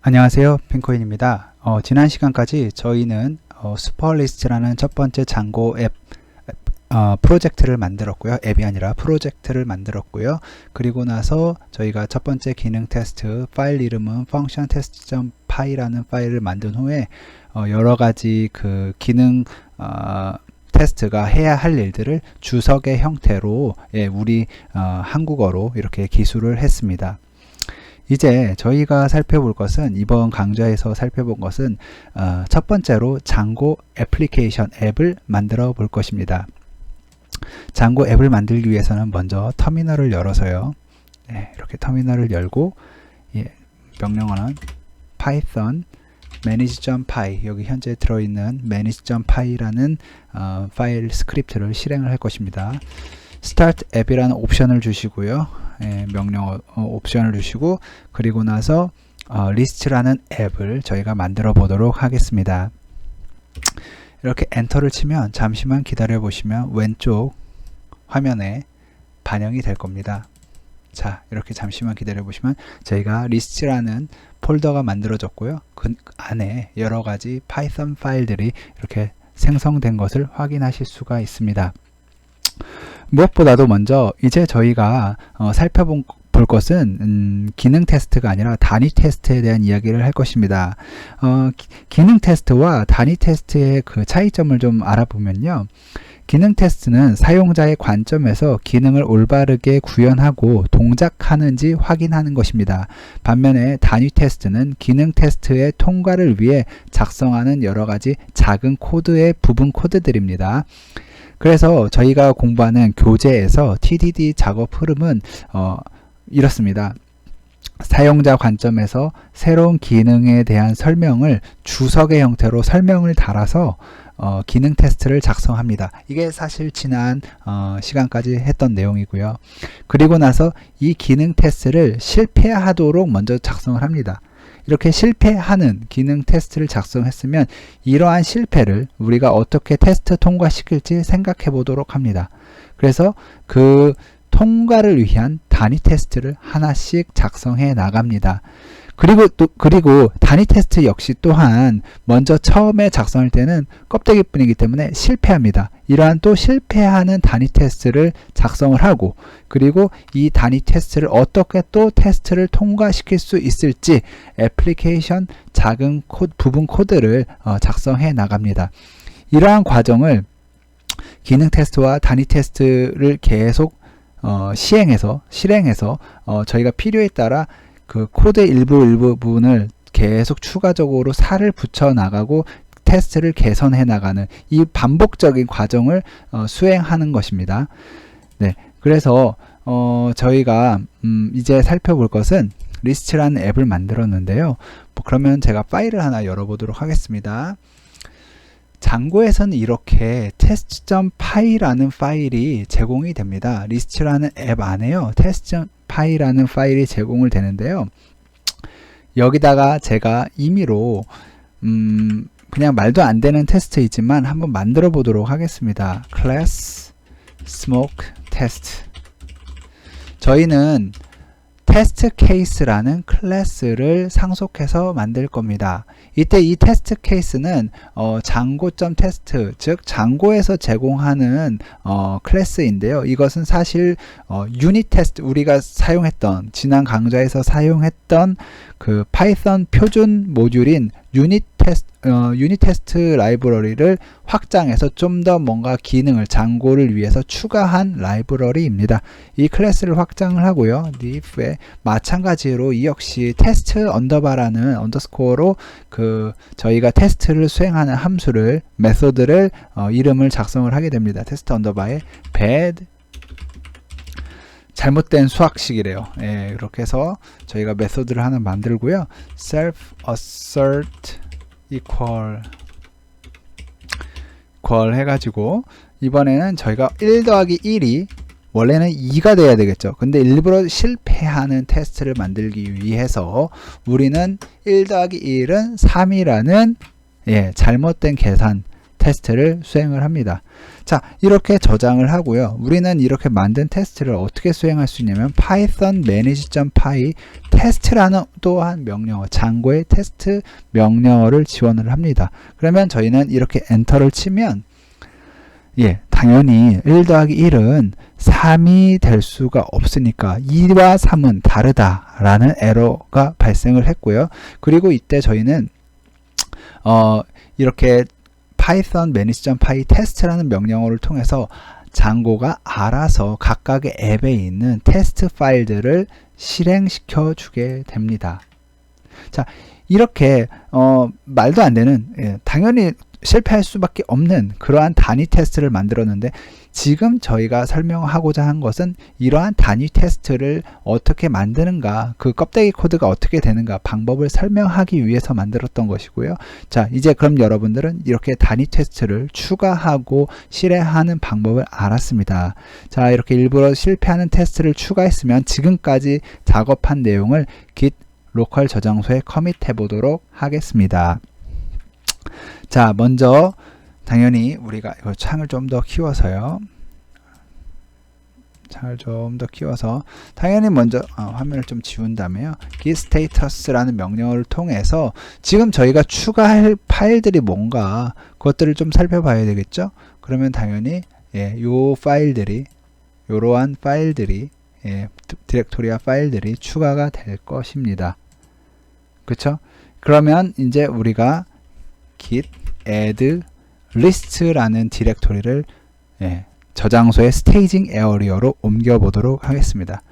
안녕하세요, 핑코인입니다. 지난 시간까지 저희는 슈퍼리스트라는 첫 번째 장고 앱 프로젝트를 만들었고요. 앱이 아니라 프로젝트를 만들었고요. 그리고 나서 저희가 첫 번째 기능 테스트 파일 이름은 function test.py라는 파일을 만든 후에 여러 가지 그 기능 테스트가 해야 할 일들을 주석의 형태로 우리 한국어로 이렇게 기술을 했습니다. 이제 저희가 살펴볼 것은, 이번 강좌에서 살펴본 것은 첫 번째로 장고 애플리케이션 앱을 만들어 볼 것입니다. 장고 앱을 만들기 위해서는 먼저 터미널을 열어서요. 이렇게 터미널을 열고 명령어는 python manage.py, 여기 현재 들어있는 manage.py라는 파일 스크립트를 실행을 할 것입니다. start 앱이라는 옵션을 주시고요. 명령어 옵션을 주시고, 그리고 나서 리스트라는 앱을 저희가 만들어 보도록 하겠습니다. 이렇게 엔터를 치면 잠시만 기다려 보시면 왼쪽 화면에 반영이 될 겁니다. 자, 이렇게 잠시만 기다려 보시면 저희가 리스트라는 폴더가 만들어졌고요. 그 안에 여러 가지 파이썬 파일들이 이렇게 생성된 것을 확인하실 수가 있습니다. 무엇보다도 먼저 이제 저희가 살펴볼 것은 기능 테스트가 아니라 단위 테스트에 대한 이야기를 할 것입니다. 기능 테스트와 단위 테스트의 그 차이점을 좀 알아보면요. 기능 테스트는 사용자의 관점에서 기능을 올바르게 구현하고 동작하는지 확인하는 것입니다. 반면에 단위 테스트는 기능 테스트의 통과를 위해 작성하는 여러 가지 작은 코드의 부분 코드들입니다. 그래서 저희가 공부하는 교재에서 TDD 작업 흐름은 이렇습니다. 사용자 관점에서 새로운 기능에 대한 설명을 주석의 형태로 설명을 달아서 기능 테스트를 작성합니다. 이게 사실 지난 시간까지 했던 내용이고요. 그리고 나서 이 기능 테스트를 실패하도록 먼저 작성을 합니다. 이렇게 실패하는 기능 테스트를 작성했으면 이러한 실패를 우리가 어떻게 테스트 통과시킬지 생각해 보도록 합니다. 그래서 그 통과를 위한 단위 테스트를 하나씩 작성해 나갑니다. 그리고 단위 테스트 역시 또한 먼저 처음에 작성할 때는 껍데기뿐이기 때문에 실패합니다. 이러한 또 실패하는 단위 테스트를 작성을 하고, 그리고 이 단위 테스트를 어떻게 또 테스트를 통과시킬 수 있을지 애플리케이션 작은 부분 코드를 작성해 나갑니다. 이러한 과정을 기능 테스트와 단위 테스트를 계속 실행해서 저희가 필요에 따라 그 코드의 일부 부분을 계속 추가적으로 살을 붙여 나가고 테스트를 개선해 나가는 이 반복적인 과정을 수행하는 것입니다. 네, 그래서 저희가 이제 살펴볼 것은 리스트라는 앱을 만들었는데요. 그러면 제가 파일을 하나 열어보도록 하겠습니다. 장고에서는 이렇게 test.py라는 파일이 제공이 됩니다. 리스트라는 앱 안에요, test.py라는 파일이 제공을 되는데요. 여기다가 제가 임의로 그냥 말도 안 되는 테스트이지만 한번 만들어 보도록 하겠습니다. class smoke test. 저희는 테스트 케이스라는 클래스를 상속해서 만들 겁니다. 이때 이 테스트 케이스는 장고.test, 즉 장고에서 제공하는 클래스인데요. 이것은 사실 유닛 테스트, 우리가 사용했던, 지난 강좌에서 사용했던 그 파이썬 표준 모듈인 유닛 테스트 라이브러리를 확장해서 좀 더 뭔가 기능을 장고를 위해서 추가한 라이브러리입니다. 이 클래스를 확장을 하고요. if에 마찬가지로 이 역시 테스트 언더바라는 언더스코어로 그 저희가 테스트를 수행하는 함수를, 메소드를 이름을 작성을 하게 됩니다. 테스트 언더바에 bad, 잘못된 수학식이래요. 이렇게 해서 저희가 메소드를 하나 만들고요. self assert equal 해가지고 이번에는 저희가 1 더하기 1이 원래는 2가 돼야 되겠죠. 근데 일부러 실패하는 테스트를 만들기 위해서 우리는 1 더하기 1은 3이라는 잘못된 계산 테스트를 수행을 합니다. 자, 이렇게 저장을 하고요. 우리는 이렇게 만든 테스트를 어떻게 수행할 수 있냐면 python manage.py test라는 또한 명령어, 장고의 테스트 명령어를 지원을 합니다. 그러면 저희는 이렇게 엔터를 치면 당연히 1 더하기 1은 3이 될 수가 없으니까 2와 3은 다르다라는 에러가 발생을 했고요. 그리고 이때 저희는 이렇게 python manage.py test라는 명령어를 통해서 장고가 알아서 각각의 앱에 있는 테스트 파일들을 실행시켜 주게 됩니다. 자, 이렇게 말도 안 되는, 당연히 실패할 수밖에 없는 그러한 단위 테스트를 만들었는데, 지금 저희가 설명하고자 한 것은 이러한 단위 테스트를 어떻게 만드는가, 그 껍데기 코드가 어떻게 되는가 방법을 설명하기 위해서 만들었던 것이고요. 자, 이제 그럼 여러분들은 이렇게 단위 테스트를 추가하고 실행하는 방법을 알았습니다. 자, 이렇게 일부러 실패하는 테스트를 추가했으면 지금까지 작업한 내용을 git 로컬 저장소에 커밋해 보도록 하겠습니다. 자, 먼저 당연히 우리가 이거 창을 좀 더 키워서요. 창을 좀 더 키워서 당연히 먼저 화면을 좀 지운 다음에요. git status라는 명령어를 통해서 지금 저희가 추가할 파일들이 뭔가 그것들을 좀 살펴봐야 되겠죠. 그러면 당연히 요 파일들이, 요러한 파일들이, 디렉토리와 파일들이 추가가 될 것입니다. 그쵸? 그러면 이제 우리가 git add list라는 디렉토리를 저장소의 staging area로 옮겨 보도록 하겠습니다.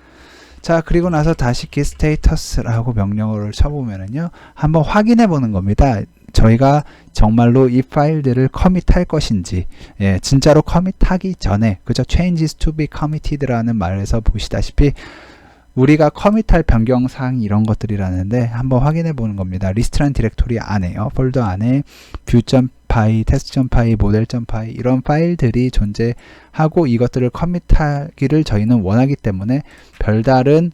자, 그리고 나서 다시 git status라고 명령어를 쳐보면은요, 한번 확인해 보는 겁니다. 저희가 정말로 이 파일들을 커밋할 것인지, 진짜로 커밋하기 전에, 그죠? changes to be committed라는 말에서 보시다시피 우리가 커밋할 변경사항 이런 것들이라는데 한번 확인해 보는 겁니다. 리스트라는 디렉토리 안에요. 폴더 안에 view.py, test.py, model.py 이런 파일들이 존재하고 이것들을 커밋하기를 저희는 원하기 때문에 별다른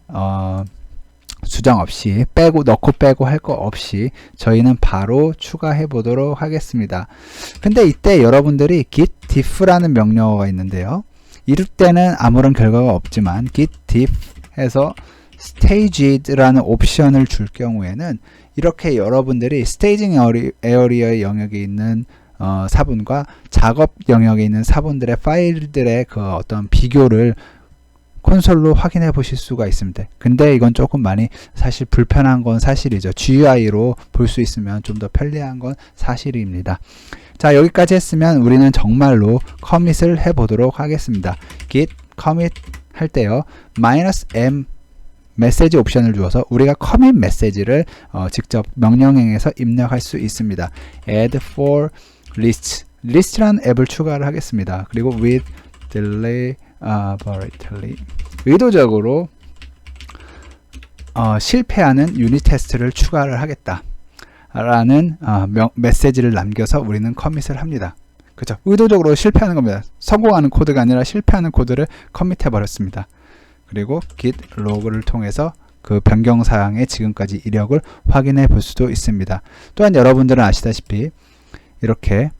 수정 없이 넣고 빼고 할 거 없이 저희는 바로 추가해 보도록 하겠습니다. 근데 이때 여러분들이 git diff라는 명령어가 있는데요. 이럴 때는 아무런 결과가 없지만 git diff 해서 staged라는 옵션을 줄 경우에는 이렇게 여러분들이 staging area의 영역에 있는 사본과 작업 영역에 있는 사본들의 파일들의 그 어떤 비교를 콘솔로 확인해 보실 수가 있습니다. 근데 이건 조금 많이 사실 불편한 건 사실이죠. GUI로 볼 수 있으면 좀 더 편리한 건 사실입니다. 자, 여기까지 했으면 우리는 정말로 커밋을 해 보도록 하겠습니다. git commit 할 때요, -m 메시지 옵션을 주어서 우리가 커밋 메시지를 직접 명령행에서 입력할 수 있습니다. add for list, list라는 앱을 추가를 하겠습니다. 그리고 with deliberately, 의도적으로 실패하는 유닛 테스트를 추가를 하겠다 라는 메시지를 남겨서 우리는 커밋을 합니다. 그죠? 의도적으로 실패하는 겁니다. 성공하는 코드가 아니라 실패하는 코드를 커밋해 버렸습니다. 그리고 git log를 통해서 그 변경사항의 지금까지 이력을 확인해 볼 수도 있습니다. 또한 여러분들은 아시다시피 이렇게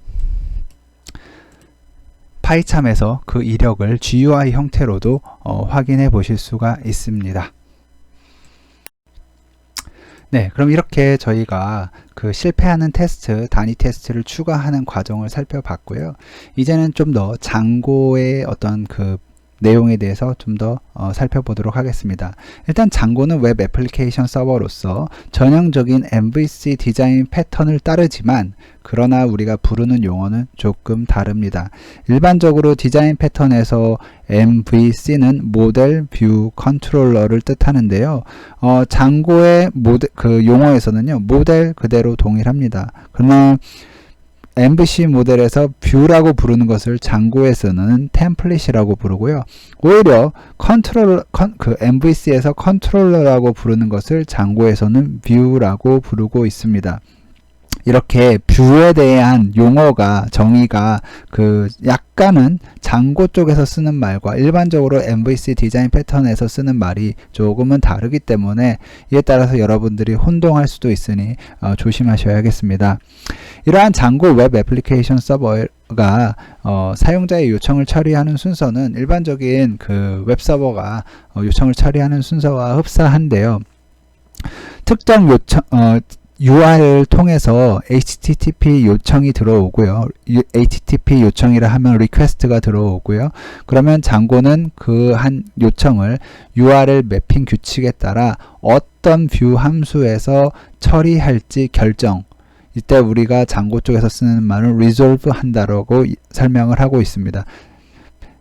파이참에서 그 이력을 GUI 형태로도 확인해 보실 수가 있습니다. 네, 그럼 이렇게 저희가 그 실패하는 테스트, 단위 테스트를 추가하는 과정을 살펴봤고요. 이제는 좀 더 장고의 어떤 그 내용에 대해서 좀 더 살펴보도록 하겠습니다. 일단 장고는 웹 애플리케이션 서버로서 전형적인 MVC 디자인 패턴을 따르지만 그러나 우리가 부르는 용어는 조금 다릅니다. 일반적으로 디자인 패턴에서 MVC는 모델 뷰 컨트롤러를 뜻하는데요. 장고의 그 용어에서는요, 모델 그대로 동일합니다. 그러나 MVC 모델에서 뷰라고 부르는 것을 장고에서는 템플릿이라고 부르고요. 오히려 그 MVC에서 컨트롤러라고 부르는 것을 장고에서는 뷰라고 부르고 있습니다. 이렇게 뷰에 대한 용어가 정의가 약간은 장고 쪽에서 쓰는 말과 일반적으로 MVC 디자인 패턴에서 쓰는 말이 조금은 다르기 때문에 이에 따라서 여러분들이 혼동할 수도 있으니 조심하셔야겠습니다. 이러한 장고 웹 애플리케이션 서버가 사용자의 요청을 처리하는 순서는 일반적인 웹 서버가 요청을 처리하는 순서와 흡사한데요. 특정 요청 URL을 통해서 HTTP 요청이 들어오고요. HTTP 요청이라 하면 리퀘스트가 들어오고요. 그러면 장고는 그 한 요청을 URL 매핑 규칙에 따라 어떤 뷰 함수에서 처리할지 결정. 이때 우리가 장고 쪽에서 쓰는 말은 resolve 한다라고 설명을 하고 있습니다.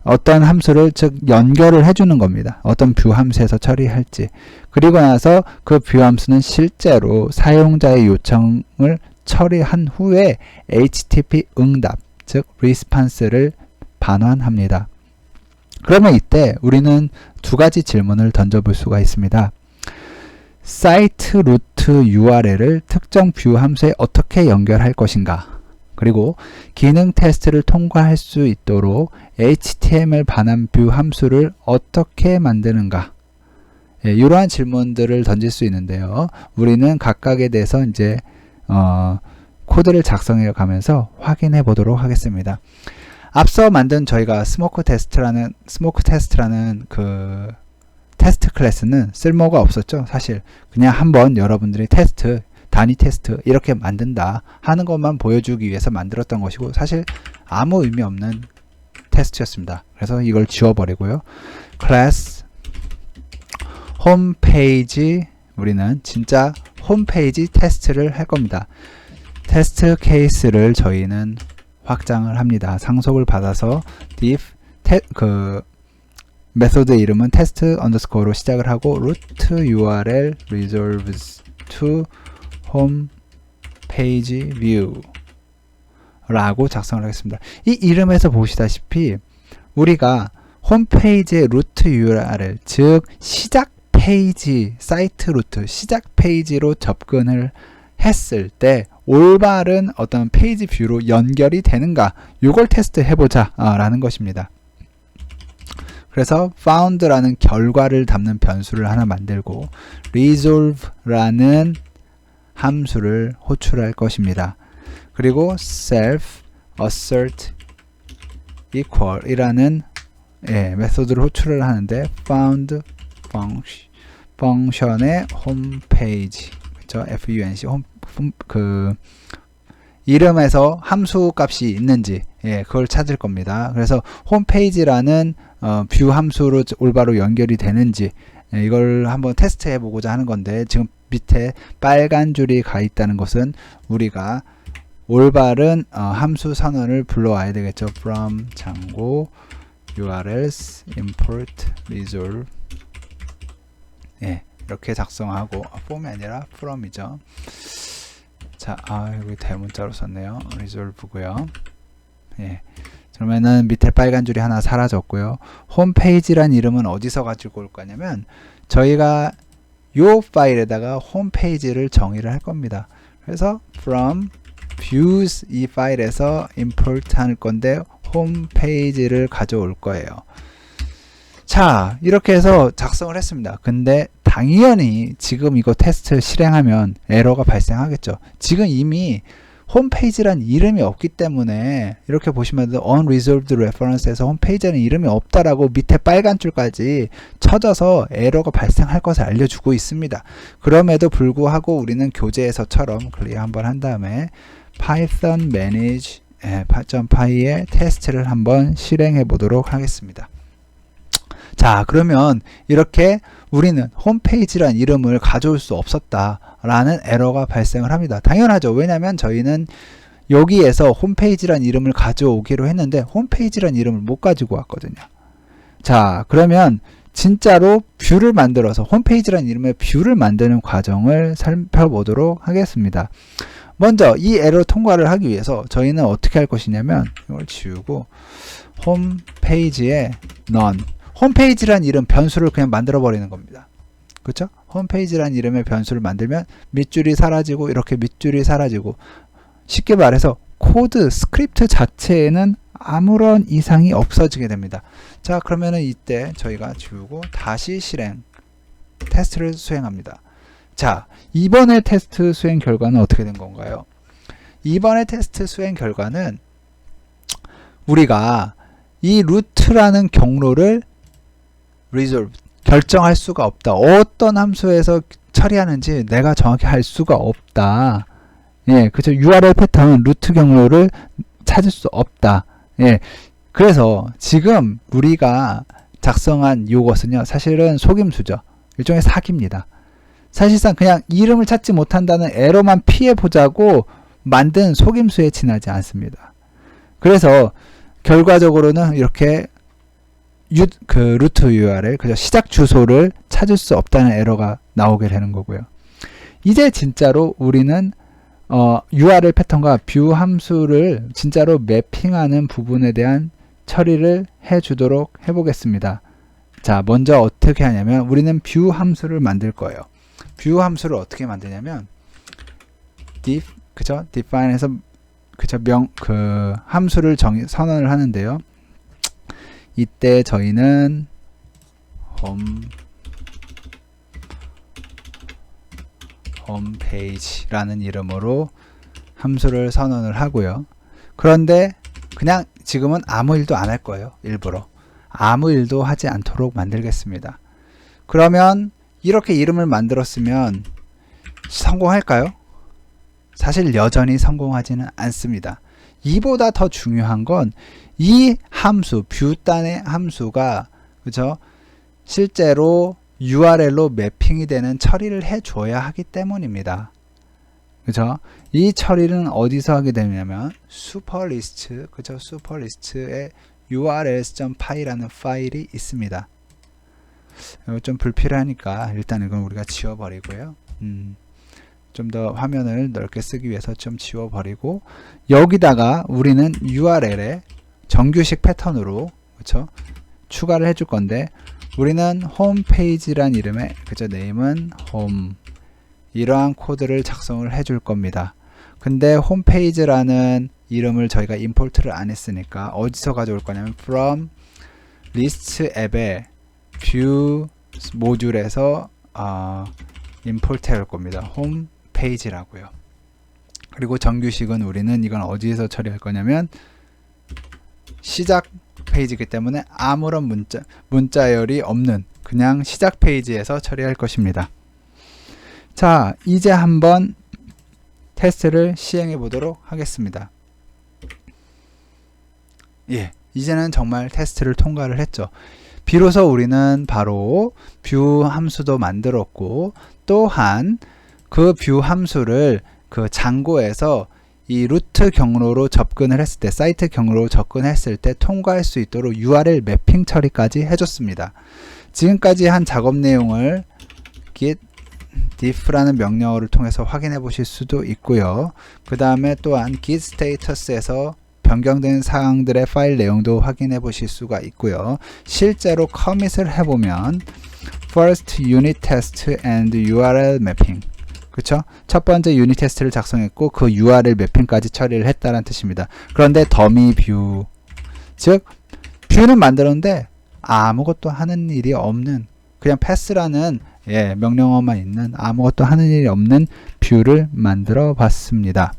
어떤 함수를 즉 연결을 해주는 겁니다. 어떤 뷰 함수에서 처리할지. 그리고 나서 그 뷰 함수는 실제로 사용자의 요청을 처리한 후에 HTTP 응답, 즉 response를 반환합니다. 그러면 이때 우리는 두 가지 질문을 던져볼 수가 있습니다. 사이트 루트 URL을 특정 뷰 함수에 어떻게 연결할 것인가? 그리고 기능 테스트를 통과할 수 있도록 HTML 반환 뷰 함수를 어떻게 만드는가? 이러한 질문들을 던질 수 있는데요. 우리는 각각에 대해서 이제 코드를 작성해 가면서 확인해 보도록 하겠습니다. 앞서 만든 저희가 스모크 테스트라는 테스트 클래스는 쓸모가 없었죠. 사실 그냥 한번 여러분들이 단위 테스트 이렇게 만든다 하는 것만 보여주기 위해서 만들었던 것이고 사실 아무 의미 없는 테스트였습니다. 그래서 이걸 지워버리고요. 클래스 홈페이지, 우리는 진짜 홈페이지 테스트를 할 겁니다. 테스트 케이스를 저희는 확장을 합니다. 상속을 받아서 div 메소드 이름은 test underscore로 시작을 하고 root URL resolves to home page view 라고 작성을 하겠습니다. 이 이름에서 보시다시피 우리가 홈페이지의 루트 URL, 즉 시작 페이지, 사이트 루트, 시작 페이지로 접근을 했을 때 올바른 어떤 페이지 뷰로 연결이 되는가, 이걸 테스트 해보자 라는 것입니다. 그래서 found라는 결과를 담는 변수를 하나 만들고 resolve라는 함수를 호출할 것입니다. 그리고 self assert equal 이라는 메소드를 호출을 하는데 found 펑션의 홈페이지, 그렇죠? func 이름에서 함수 값이 있는지 그걸 찾을 겁니다. 그래서 홈페이지라는 뷰 함수로 올바로 연결이 되는지 이걸 한번 테스트해 보고자 하는 건데, 지금 밑에 빨간 줄이 가 있다는 것은 우리가 올바른 함수 선언을 불러와야 되겠죠. from 장고 urls import resolve 이렇게 작성하고 form이 아니라 from이죠. 자, 여기 대문자로 썼네요. resolve고요. 그러면은 밑에 빨간 줄이 하나 사라졌고요. 홈페이지란 이름은 어디서 가지고 올 거냐면 저희가 요 파일에다가 홈페이지를 정의를 할 겁니다. 그래서 from views 이 파일에서 import 할 건데 홈페이지를 가져올 거예요. 자, 이렇게 해서 작성을 했습니다. 근데 당연히 지금 이거 테스트 실행하면 에러가 발생하겠죠. 지금 이미 홈페이지란 이름이 없기 때문에 이렇게 보시면 unresolved reference에서 홈페이지라는 이름이 없다라고 밑에 빨간 줄까지 쳐져서 에러가 발생할 것을 알려주고 있습니다. 그럼에도 불구하고 우리는 교재에서처럼 클리어 한번 한 다음에 python manage .py의 테스트를 한번 실행해 보도록 하겠습니다. 자, 그러면 이렇게 우리는 홈페이지란 이름을 가져올 수 없었다라는 에러가 발생을 합니다. 당연하죠. 왜냐하면 저희는 여기에서 홈페이지란 이름을 가져오기로 했는데 홈페이지란 이름을 못 가지고 왔거든요. 자, 그러면 진짜로 뷰를 만들어서 홈페이지란 이름의 뷰를 만드는 과정을 살펴보도록 하겠습니다. 먼저 이 에러 통과를 하기 위해서 저희는 어떻게 할 것이냐면 이걸 지우고 홈페이지에 none, 홈페이지란 이름 변수를 그냥 만들어 버리는 겁니다. 그렇죠? 홈페이지란 이름의 변수를 만들면 밑줄이 사라지고 이렇게 밑줄이 사라지고 쉽게 말해서 코드 스크립트 자체에는 아무런 이상이 없어지게 됩니다. 자, 그러면은 이때 저희가 지우고 다시 실행 테스트를 수행합니다. 자, 이번에 테스트 수행 결과는 어떻게 된 건가요? 이번에 테스트 수행 결과는 우리가 이 루트라는 경로를 resolve 결정할 수가 없다. 어떤 함수에서 처리하는지 내가 정확히 할 수가 없다. 예, 그죠? URL 패턴 루트 경로를 찾을 수 없다. 예, 그래서 지금 우리가 작성한 이것은요, 사실은 속임수죠. 일종의 사기입니다. 사실상 그냥 이름을 찾지 못한다는 에러만 피해 보자고 만든 속임수에 지나지 않습니다. 그래서 결과적으로는 이렇게 루트 URL, 그죠? 시작 주소를 찾을 수 없다는 에러가 나오게 되는 거고요. 이제 진짜로 우리는 URL 패턴과 뷰 함수를 진짜로 매핑하는 부분에 대한 처리를 해주도록 해보겠습니다. 자, 먼저 어떻게 하냐면 우리는 뷰 함수를 만들 거예요. 뷰 함수를 어떻게 만드냐면 그죠? define에서 그죠? 함수를 선언을 하는데요. 이때 저희는 홈페이지라는 이름으로 함수를 선언을 하고요. 그런데 그냥 지금은 아무 일도 안 할 거예요. 일부러 아무 일도 하지 않도록 만들겠습니다. 그러면 이렇게 이름을 만들었으면 성공할까요? 사실 여전히 성공하지는 않습니다. 이보다 더 중요한 건 이 함수, 뷰단의 함수가 그죠? 실제로 URL로 매핑이 되는 처리를 해줘야 하기 때문입니다. 그죠? 이 처리는 어디서 하게 되냐면 슈퍼리스트, 그죠? 슈퍼리스트에 urls.py라는 파일이 있습니다. 이거 좀 불필요하니까 일단 이건 우리가 지워버리고요. 좀 더 화면을 넓게 쓰기 위해서 좀 지워버리고 여기다가 우리는 URL에 정규식 패턴으로 그쵸? 추가를 해줄 건데 우리는 홈페이지란 이름의 그죠? 네임은 홈 이러한 코드를 작성을 해줄 겁니다. 근데 홈페이지라는 이름을 저희가 임포트를 안 했으니까 어디서 가져올 거냐면 from list 앱의 view 모듈에서 임포트 해올 겁니다. 홈페이지라고요. 그리고 정규식은 우리는 이건 어디에서 처리할 거냐면 시작 페이지이기 때문에 아무런 문자열이 없는 그냥 시작 페이지에서 처리할 것입니다. 자, 이제 한번 테스트를 시행해 보도록 하겠습니다. 예, 이제는 정말 테스트를 통과를 했죠. 비로소 우리는 바로 뷰 함수도 만들었고 또한 그 뷰 함수를 그 장고에서 이 루트 경로로 접근을 했을 때, 사이트 경로로 접근했을 때 통과할 수 있도록 URL 매핑 처리까지 해줬습니다. 지금까지 한 작업 내용을 git diff라는 명령어를 통해서 확인해 보실 수도 있고요. 그 다음에 또한 git status에서 변경된 사항들의 파일 내용도 확인해 보실 수가 있고요. 실제로 커밋을 해보면 first unit test and URL mapping 그쵸? 첫 번째 유닛 테스트를 작성했고 그 URL 매핑까지 처리를 했다는 뜻입니다. 그런데 더미 뷰, 즉 뷰는 만들었는데 아무것도 하는 일이 없는 그냥 패스라는 명령어만 있는 아무것도 하는 일이 없는 뷰를 만들어 봤습니다.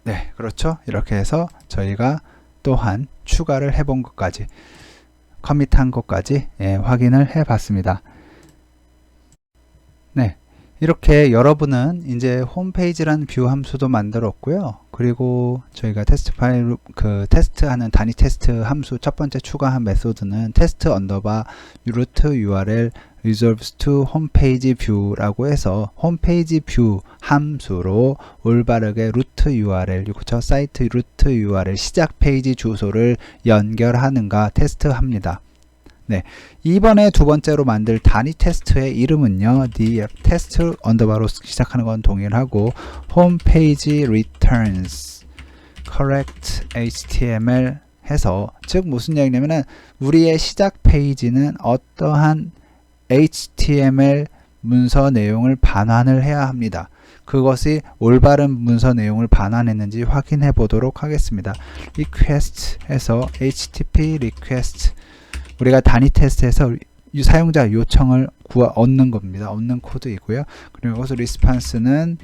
네, 그렇죠. 이렇게 해서 저희가 또한 추가를 해본 것까지 커밋한 것까지 확인을 해 봤습니다. 네. 이렇게 여러분은 이제 홈페이지라는 뷰 함수도 만들었고요. 그리고 저희가 테스트 파일 테스트하는 단위 테스트 함수 첫 번째 추가한 메소드는 테스트 언더바 루트 URL resolves to 홈페이지 뷰라고 해서 홈페이지 뷰 함수로 올바르게 루트 URL 그쵸? 사이트 루트 URL 시작 페이지 주소를 연결하는가 테스트합니다. 네, 이번에 두 번째로 만들 단위 테스트의 이름은요, 테스트 언더바로 시작하는 건 동일하고 홈페이지 returns correct HTML 해서 즉 무슨 얘기냐면은 우리의 시작 페이지는 어떠한 HTML 문서 내용을 반환을 해야 합니다. 그것이 올바른 문서 내용을 반환했는지 확인해 보도록 하겠습니다. request 해서 http request, 우리가 단위 테스트에서 사용자 요청을 얻는 겁니다. 얻는 코드이고요. 그리고 여기서 response는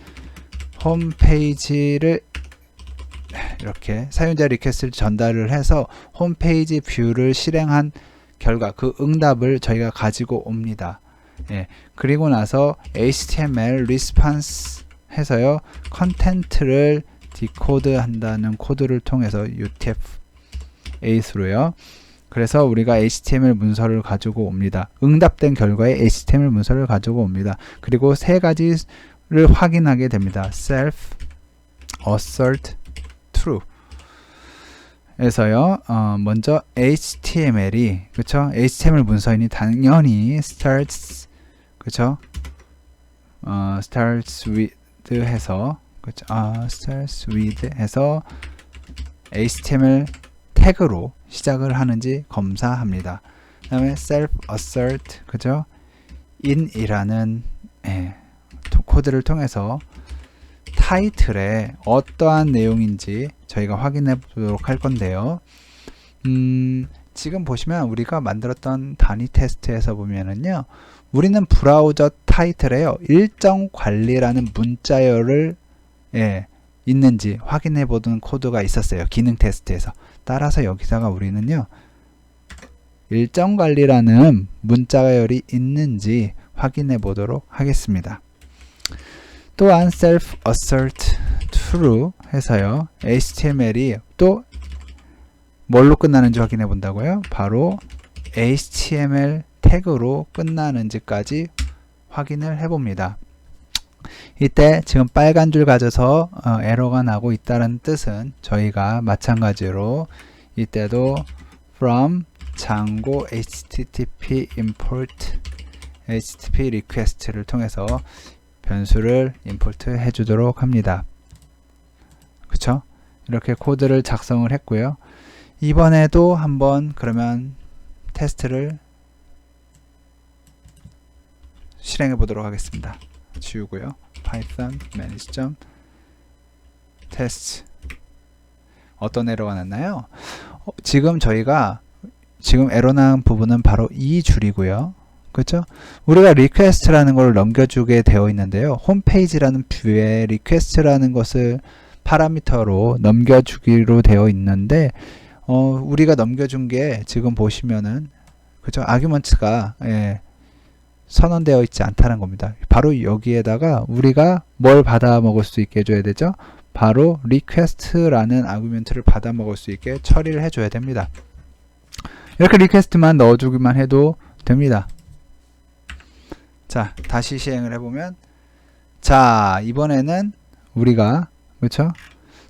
홈페이지를 이렇게 사용자 리퀘스트를 전달을 해서 홈페이지 뷰를 실행한 결과 그 응답을 저희가 가지고 옵니다. 예, 그리고 나서 HTML response 해서요, 컨텐트를 디코드 한다는 코드를 통해서 UTF-8로요. 그래서 우리가 HTML 문서를 가지고 옵니다. 응답된 결과에 HTML 문서를 가지고 옵니다. 그리고 세 가지를 확인하게 됩니다. self, assert, true. 에서요, 먼저 HTML이, 그쵸? HTML 문서이니 당연히 starts, 그쵸? starts with 해서, 그쵸? starts with 해서 HTML 태그로 시작을 하는지 검사합니다. 그 다음에 self assert, 그죠? in이라는 코드를 통해서 타이틀에 어떠한 내용인지 저희가 확인해 보도록 할 건데요. 지금 보시면 우리가 만들었던 단위 테스트에서 보면은요, 우리는 브라우저 타이틀에요, 일정 관리라는 문자열을 있는지 확인해 보던 코드가 있었어요. 기능 테스트에서. 따라서 여기다가 우리는요, 일정 관리라는 문자열이 있는지 확인해 보도록 하겠습니다. 또한 self assert true 해서요, HTML이 또 뭘로 끝나는지 확인해 본다고요? 바로 HTML 태그로 끝나는지까지 확인을 해 봅니다. 이때 지금 빨간 줄 가져서 에러가 나고 있다는 뜻은 저희가 마찬가지로 이때도 from 장고 http import http request를 통해서 변수를 임포트 해 주도록 합니다. 그쵸? 이렇게 코드를 작성을 했고요. 이번에도 한번 그러면 테스트를 실행해 보도록 하겠습니다. 지우고요. python manage.test. 어떤 에러가 났나요? 지금 저희가 지금 에러 난 부분은 바로 이 줄이고요. 그렇죠? 우리가 request라는 걸 넘겨주게 되어 있는데요. 홈페이지라는 뷰에 request라는 것을 파라미터로 넘겨주기로 되어 있는데, 우리가 넘겨준 게 지금 보시면은, 그죠? 아규먼트가 선언되어 있지 않다는 겁니다. 바로 여기에다가 우리가 뭘 받아 먹을 수 있게 해줘야 되죠? 바로 request라는 아규먼트를 받아 먹을 수 있게 처리를 해줘야 됩니다. 이렇게 request만 넣어주기만 해도 됩니다. 자, 다시 시행을 해보면, 자, 이번에는 우리가, 그쵸?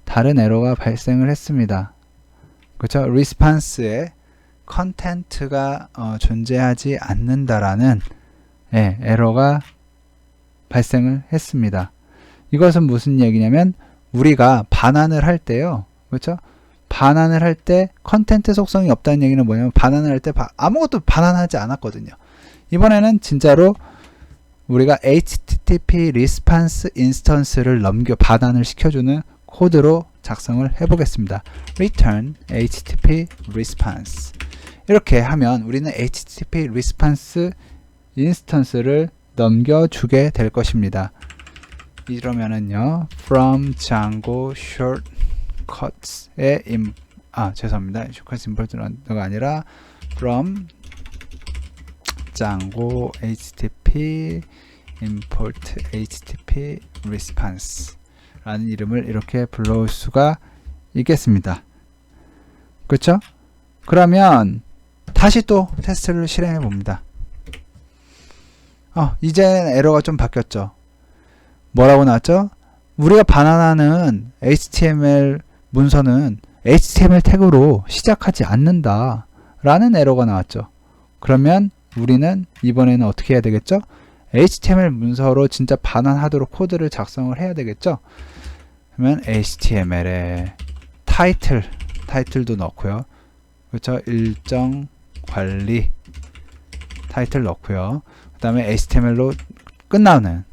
다른 에러가 발생을 했습니다. 그쵸? response에 컨텐트가 존재하지 않는다라는 에러가 발생을 했습니다. 이것은 무슨 얘기냐면, 우리가 반환을 할 때요, 그쵸? 반환을 할 때 컨텐트 속성이 없다는 얘기는 뭐냐면, 반환을 할 때 아무것도 반환하지 않았거든요. 이번에는 진짜로 우리가 http response 인스턴스를 반환을 시켜주는 코드로 작성을 해보겠습니다. return http response. 이렇게 하면 우리는 http response 인스턴스를 넘겨주게 될 것입니다. 이러면은요, from Django shortcuts에 죄송합니다. shortcuts import가 아니라 from Django http import http response 라는 이름을 이렇게 불러올 수가 있겠습니다. 그렇죠? 그러면 다시 또 테스트를 실행해 봅니다. 이제 에러가 좀 바뀌었죠. 뭐라고 나왔죠? 우리가 반환하는 HTML 문서는 HTML 태그로 시작하지 않는다 라는 에러가 나왔죠. 그러면 우리는 이번에는 어떻게 해야 되겠죠? HTML 문서로 진짜 반환하도록 코드를 작성을 해야 되겠죠? 그러면 HTML에 타이틀도 넣고요. 그렇죠? 일정 관리 타이틀 넣고요. 그 다음에 HTML로 끝나는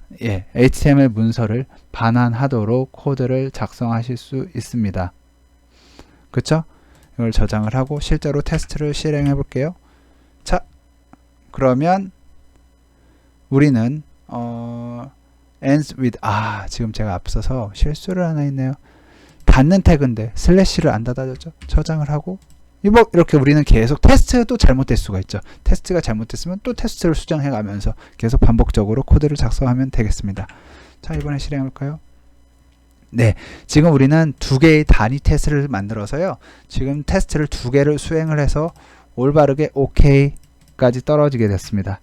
HTML 문서를 반환하도록 코드를 작성하실 수 있습니다. 그쵸? 이걸 저장을 하고 실제로 테스트를 실행해 볼게요. 자, 그러면 우리는 ends with 지금 제가 앞서서 실수를 하나 했네요. 닫는 태그인데 슬래시를 안 닫아줬죠. 저장을 하고 이렇게 우리는 계속 테스트도 잘못될 수가 있죠. 테스트가 잘못됐으면 또 테스트를 수정해 가면서 계속 반복적으로 코드를 작성하면 되겠습니다. 자, 이번에 실행해 볼까요? 네, 지금 우리는 두 개의 단위 테스트를 만들어서요. 지금 테스트를 두 개를 수행을 해서 올바르게 OK까지 떨어지게 됐습니다.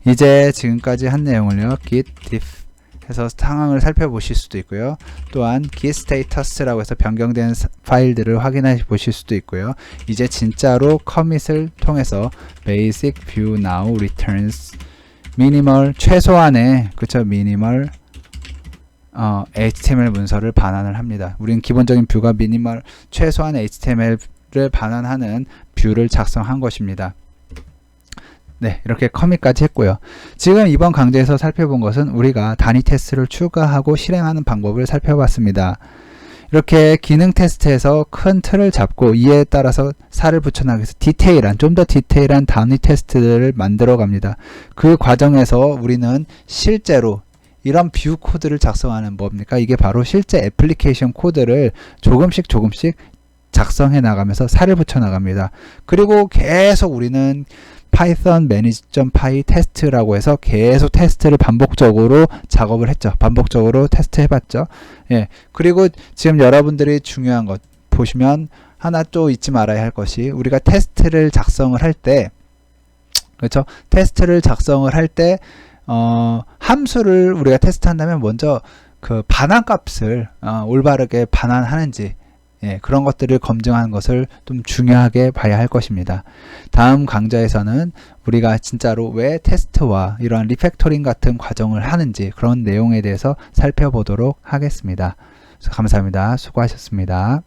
이제 지금까지 한 내용을요, git diff 해서 상황을 살펴보실 수도 있고요. 또한 git status라고 해서 변경된 파일들을 확인해 보실 수도 있고요. 이제 진짜로 커밋을 통해서 basic view now returns minimal 최소한의 minimal HTML 문서를 반환을 합니다. 우리는 기본적인 뷰가 미니멀 최소한의 HTML을 반환하는 뷰를 작성한 것입니다. 네, 이렇게 커밋까지 했고요. 지금 이번 강좌에서 살펴본 것은 우리가 단위 테스트를 추가하고 실행하는 방법을 살펴봤습니다. 이렇게 기능 테스트에서 큰 틀을 잡고 이에 따라서 살을 붙여나가기 위해서 좀 더 디테일한 단위 테스트를 만들어 갑니다. 그 과정에서 우리는 실제로 이런 뷰 코드를 작성하는 뭡니까? 이게 바로 실제 애플리케이션 코드를 조금씩 작성해 나가면서 살을 붙여 나갑니다. 그리고 계속 우리는 python manage.py 테스트라고 해서 계속 테스트를 반복적으로 작업을 했죠. 반복적으로 테스트 해봤죠. 그리고 지금 여러분들이 중요한 것 보시면 하나 또 잊지 말아야 할 것이 우리가 테스트를 작성을 할 때 그렇죠? 테스트를 작성을 할 때 함수를 우리가 테스트한다면 먼저 그 반환 값을 올바르게 반환하는지 그런 것들을 검증하는 것을 좀 중요하게 봐야 할 것입니다. 다음 강좌에서는 우리가 진짜로 왜 테스트와 이러한 리팩토링 같은 과정을 하는지 그런 내용에 대해서 살펴보도록 하겠습니다. 감사합니다. 수고하셨습니다.